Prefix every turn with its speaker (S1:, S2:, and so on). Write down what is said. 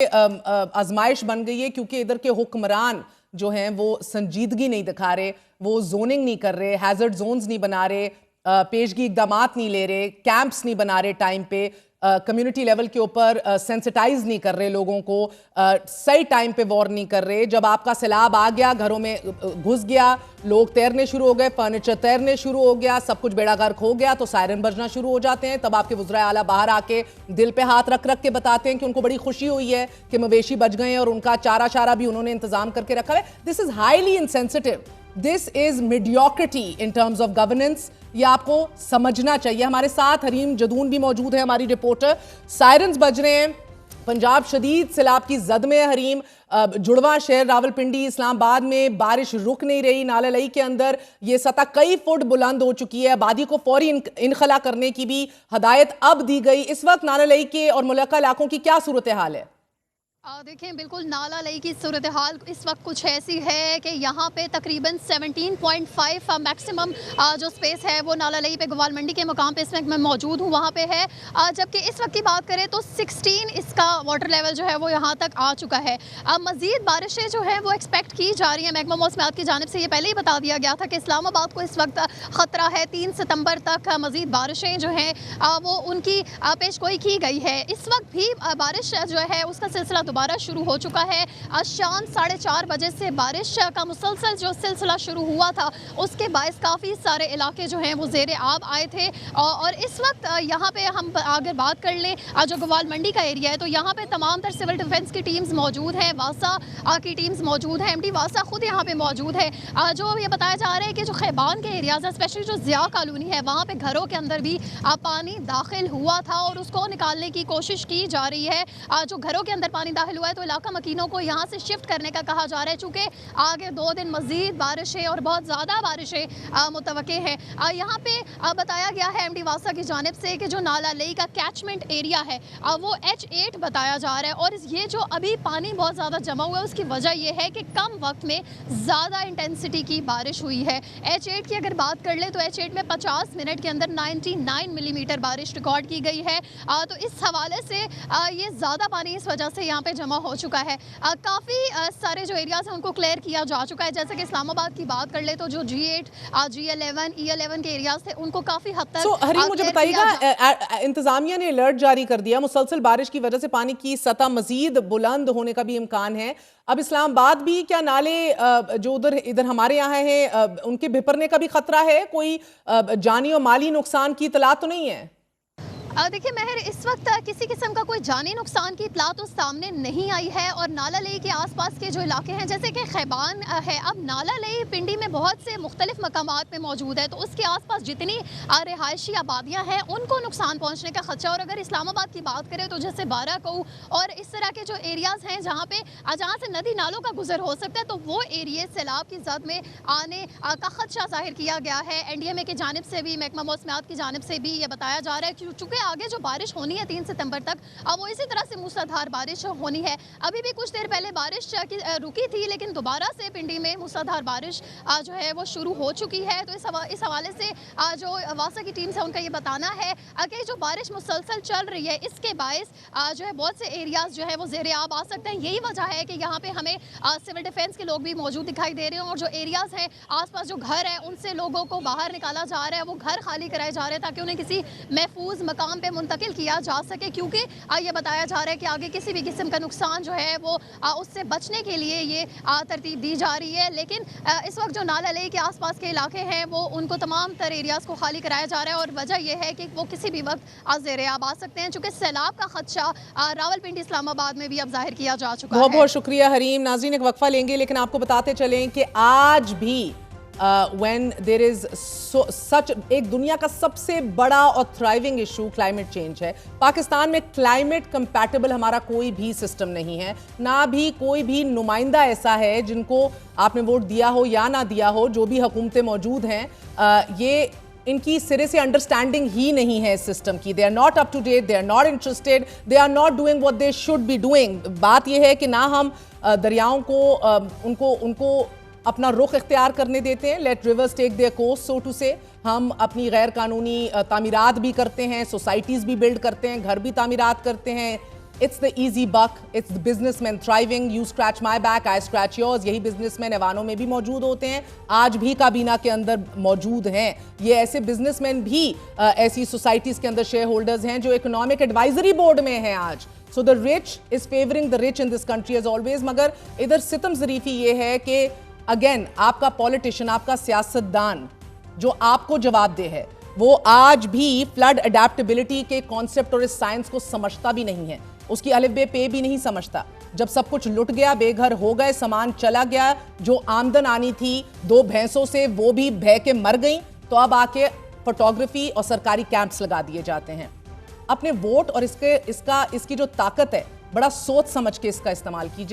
S1: आजमाइश बन गई है, क्योंकि इधर के हुक्मरान जो हैं वो संजीदगी नहीं दिखा रहे, वो जोनिंग नहीं कर रहे, हैजर्ड जोन्स नहीं बना रहे, पेशगी इकदामात नहीं ले रहे, कैंप्स नहीं बना रहे टाइम पे, कम्युनिटी लेवल के ऊपर सेंसिटाइज नहीं कर रहे लोगों को, सही टाइम पे वॉर नहीं कर रहे। जब आपका सैलाब आ गया, घरों में घुस गया, लोग तैरने शुरू हो गए, फर्नीचर तैरने शुरू हो गया, सब कुछ बेड़ा गर्क हो गया, तो सायरन बजना शुरू हो जाते हैं। तब आपके वज़राए आला बाहर आके दिल पे हाथ रख रख के बताते हैं कि उनको बड़ी खुशी हुई है कि मवेशी बच गए हैं और उनका चारा शारा भी उन्होंने इंतजाम करके रखा है। This is highly insensitive, this is mediocrity in terms of governance. ये आपको समझना चाहिए। हमारे साथ हरीम जदून भी मौजूद है, हमारी रिपोर्टर। सायरन्स बज रहे हैं, पंजाब शदीद सैलाब की जद में है। हरीम, जुड़वा शहर रावलपिंडी इस्लामाबाद में बारिश रुक नहीं रही। नाला लई के अंदर ये सतह कई फुट बुलंद हो चुकी है। आबादी को फौरी इनखला करने की भी हदायत अब दी गई। इस वक्त नाला लई के और मुल्का इलाकों की क्या सूरत हाल है?
S2: देखें, बिल्कुल नाला लई की सूरत हाल इस वक्त कुछ ऐसी है कि यहाँ पे तकरीबन 17.5 मैक्सिमम जो स्पेस है वो नाला लई पे गोवाल मंडी के मुकाम पे इस वक्त मैं मौजूद हूँ, वहाँ पे है। जबकि इस वक्त की बात करें तो 16 इसका वाटर लेवल जो है वो यहाँ तक आ चुका है। मज़ीद बारिशें जो है वो एक्सपेक्ट की जा रही हैं। महकमा मौसमियात की जानिब से ये पहले ही बता दिया गया था कि इस्लामाबाद को इस वक्त ख़तरा है। 3 सितंबर तक मज़ीद बारिशें जो हैं वो उनकी पेशगोई की गई है। इस वक्त भी बारिश जो है उसका सिलसिला दोबारा शुरू हो चुका है। शाम 4:30 बजे से बारिश का मुसलसल जो सिलसिला शुरू हुआ था उसके बायस काफ़ी सारे इलाके जो हैं वो ज़ेरे आब आए थे। और इस वक्त यहाँ पे हम अगर बात कर लें जो गोवाल मंडी का एरिया है तो यहाँ पे तमाम तर सिविल डिफेंस की टीम्स मौजूद हैं, वासा की टीम्स मौजूद हैं, MD वासा खुद यहाँ पे मौजूद है। जो ये बताया जा रहा है कि जो खैबान के एरियाज हैं, स्पेशली जो ज़िया कॉलोनी है, वहाँ पे घरों के अंदर भी पानी दाखिल हुआ था और उसको निकालने की कोशिश की जा रही है। जो घरों के अंदर पानी दाखिल हुआ है तो इलाका मकीनों को यहाँ से शिफ्ट करने का कहा जा रहा है, चूँकि आगे 2 दिन मज़ीद बारिशें और बहुत ज़्यादा बारिशें मुतवक्के हैं। यहाँ पे बताया गया है MD वासा की जानिब से कि जो नाला लई का कैचमेंट एरिया है वो H8 बताया जा रहा है। और ये जो अभी पानी बहुत ज़्यादा जमा हुआ है उसकी वजह यह है कि कम वक्त में ज़्यादा इंटेंसिटी की बारिश हुई है। H8 की अगर बात कर ले तो H8 में 50 मिनट के अंदर 99 मिलीमीटर बारिश रिकॉर्ड की गई है। तो इस हवाले से ये ज़्यादा पानी इस वजह से यहाँ पे जमा हो चुका है। काफ़ी सारे जो एरियाज हैं उनको क्लियर किया जा चुका है। जैसे कि इस्लामाबाद की बात कर ले तो जो G8, G11, E11 के एरियाज थे उनको काफ़ी हद तक
S1: हरीम, मुझे बताइएगा, इंतजामिया ने अलर्ट जारी कर दिया, मुसलसल बारिश की वजह से पानी की सतह मजीद बुलंद होने का भी इम्कान है। अब इस्लामाबाद भी क्या नाले जो इधर हमारे यहाँ हैं उनके भिपरने का भी खतरा है? कोई जानी और माली नुकसान की इतला तो नहीं है?
S2: देखिए महर, इस वक्त किसी किस्म का कोई जानी नुकसान की इतला तो सामने नहीं आई है। और नाला लई के आसपास के जो इलाके हैं जैसे कि खैबान है, अब नाला लई पिंडी में बहुत से मुख्तलिफ मकामात पे मौजूद है, तो उसके आसपास जितनी रिहायशी आबादियाँ हैं उनको नुकसान पहुँचने का खदशा। और अगर इस्लामाबाद की बात करें तो जैसे बाराकऊ और इस तरह के जो एरियाज़ हैं जहाँ से नदी नालों का गुजर हो सकता है, तो वो एरिए सैलाब की जद में आने का खदशा जाहिर किया गया है। NDMA की जानिब से भी, महकमा मौसमियात की जानिब से भी ये बताया जा रहा है कि चूँकि आगे जो बारिश होनी है 3 सितंबर तक, वो इसी तरह से मूसलाधार बारिश होनी है। अभी भी कुछ देर पहले बारिश रुकी थी, लेकिन दोबारा से पिंडी में मूसलाधार बारिश जो है वो शुरू हो चुकी है। तो इस हवाले से जो वासा की टीम है उनका ये बताना है कि जो बारिश मुसलसल चल रही है इसके बायस जो है बहुत से एरियाज जो है वो ज़ेरे आब आ सकते हैं। यही वजह है कि यहाँ पे हमें सिविल डिफेंस के लोग भी मौजूद दिखाई दे रहे हैं और जो एरियाज हैं आसपास जो घर है उनसे लोगों को बाहर निकाला जा रहा है, वो घर खाली कराए जा रहे हैं ताकि उन्हें किसी महफूज मकाम पे मुंतकिल किया जा सके। क्योंकि ये बताया जा रहा है कि आगे किसी भी किस्म का नुकसान जो है वो उससे बचने के लिए ये तरतीब दी जा रही है। लेकिन इस वक्त जो नाला लई के आसपास के इलाके हैं वो उनको तमाम तर एरियाज को खाली कराया जा रहा है और वजह यह है कि वो किसी भी वक्त ज़ेरे आब आ सकते हैं, चूँकि सैलाब का खदशा रावलपिंडी इस्लामाबाद में भी अब जाहिर किया जा चुका है।
S1: बहुत बहुत शुक्रिया हरीम। नाज़रीन, एक वक्फा लेंगे लेकिन आपको बताते चलें कि आज भी when there is such एक दुनिया का सबसे बड़ा और थ्राइविंग इशू क्लाइमेट चेंज है। पाकिस्तान में क्लाइमेट कंपैटिबल हमारा कोई भी सिस्टम नहीं है, ना भी कोई भी नुमाइंदा ऐसा है जिनको आपने वोट दिया हो या ना दिया हो, जो भी हुकूमतें मौजूद हैं, ये इनकी सिरे से अंडरस्टैंडिंग ही नहीं है इस सिस्टम की। They are not up to date, they are not interested, they are not doing what they should be doing. बात यह है कि ना हम दरियाओं को उनको अपना रुख इख्तियार करने देते हैं, let reverse take their course so to say. हम अपनी गैर कानूनी तामीरात भी करते हैं, सोसाइटीज़ भी बिल्ड करते हैं, घर भी तामीरात करते हैं, it's the easy buck, it's the businessman thriving, you scratch my back I scratch yours. यही बिजनेसमैन ऐवानों में भी मौजूद होते हैं, आज भी काबीना के अंदर मौजूद हैं। ये ऐसे बिजनेसमैन भी ऐसी सोसाइटीज के अंदर शेयर होल्डर्स हैं जो इकोनॉमिक एडवाइजरी बोर्ड में हैं आज। So the rich is favouring the rich in this country as always. मगर इधर सितम ज़रीफी ये है कि अगेन आपका पॉलिटिशियन, आपका सियासतदान जो आपको जवाबदेह है, वो आज भी फ्लड अडेप्टेबिलिटी के कॉन्सेप्ट और इस साइंस को समझता भी नहीं है, उसकी अलिफ बे पे भी नहीं समझता। जब सब कुछ लुट गया, बेघर हो गए, सामान चला गया, जो आमदन आनी थी 2 भैंसों से वो भी बह के मर गई, तो अब आके फोटोग्राफी और सरकारी कैंप्स लगा दिए जाते हैं। अपने वोट और इसकी जो ताकत है, बड़ा सोच समझ के इसका इस्तेमाल कीजिए।